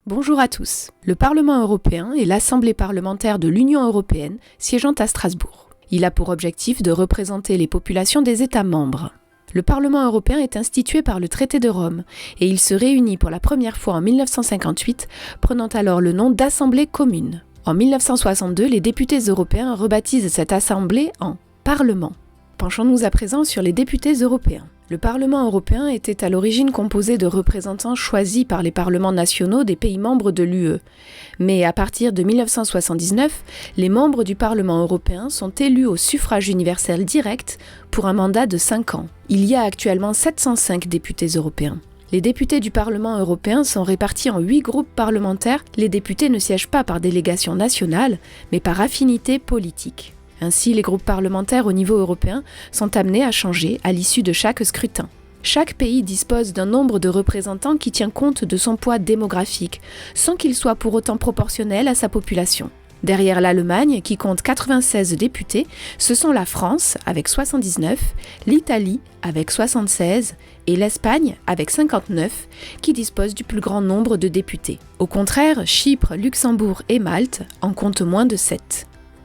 Bonjour à tous. Le Parlement européen est l'Assemblée parlementaire de l'Union européenne siégeant à Strasbourg. Il a pour objectif de représenter les populations des États membres. Le Parlement européen est institué par le traité de Rome et il se réunit pour la première fois en 1958, prenant alors le nom d'Assemblée commune. En 1962, les députés européens rebaptisent cette assemblée en Parlement. Penchons-nous à présent sur les députés européens. Le Parlement européen était à l'origine composé de représentants choisis par les parlements nationaux des pays membres de l'UE. Mais à partir de 1979, les membres du Parlement européen sont élus au suffrage universel direct pour un mandat de 5 ans. Il y a actuellement 705 députés européens. Les députés du Parlement européen sont répartis en 8 groupes parlementaires. Les députés ne siègent pas par délégation nationale, mais par affinité politique. Ainsi, les groupes parlementaires au niveau européen sont amenés à changer à l'issue de chaque scrutin. Chaque pays dispose d'un nombre de représentants qui tient compte de son poids démographique, sans qu'il soit pour autant proportionnel à sa population. Derrière l'Allemagne, qui compte 96 députés, ce sont la France, avec 79, l'Italie, avec 76, et l'Espagne, avec 59, qui disposent du plus grand nombre de députés. Au contraire, Chypre, Luxembourg et Malte en comptent moins de 7.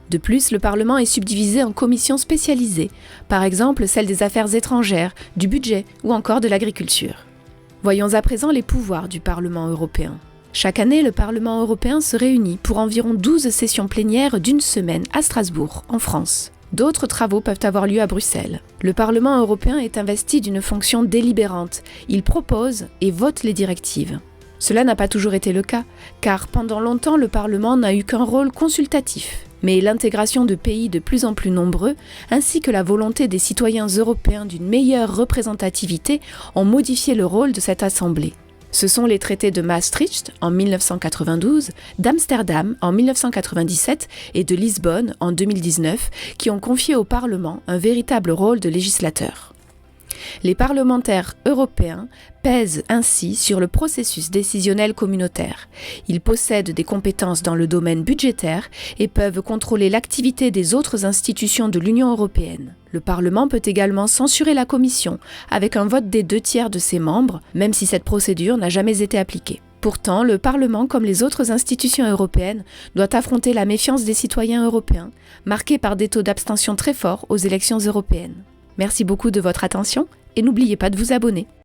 De plus, le Parlement est subdivisé en commissions spécialisées, par exemple celle des affaires étrangères, du budget ou encore de l'agriculture. Voyons à présent les pouvoirs du Parlement européen. Chaque année, le Parlement européen se réunit pour environ 12 sessions plénières d'une semaine à Strasbourg, en France. D'autres travaux peuvent avoir lieu à Bruxelles. Le Parlement européen est investi d'une fonction délibérante. Il propose et vote les directives. Cela n'a pas toujours été le cas, car pendant longtemps le Parlement n'a eu qu'un rôle consultatif. Mais l'intégration de pays de plus en plus nombreux, ainsi que la volonté des citoyens européens d'une meilleure représentativité, ont modifié le rôle de cette assemblée. Ce sont les traités de Maastricht en 1992, d'Amsterdam en 1997 et de Lisbonne en 2019 qui ont confié au Parlement un véritable rôle de législateur. Les parlementaires européens pèsent ainsi sur le processus décisionnel communautaire. Ils possèdent des compétences dans le domaine budgétaire et peuvent contrôler l'activité des autres institutions de l'Union européenne. Le Parlement peut également censurer la Commission avec un vote des 2/3 de ses membres, même si cette procédure n'a jamais été appliquée. Pourtant, le Parlement, comme les autres institutions européennes, doit affronter la méfiance des citoyens européens, marquée par des taux d'abstention très forts aux élections européennes. Merci beaucoup de votre attention et n'oubliez pas de vous abonner.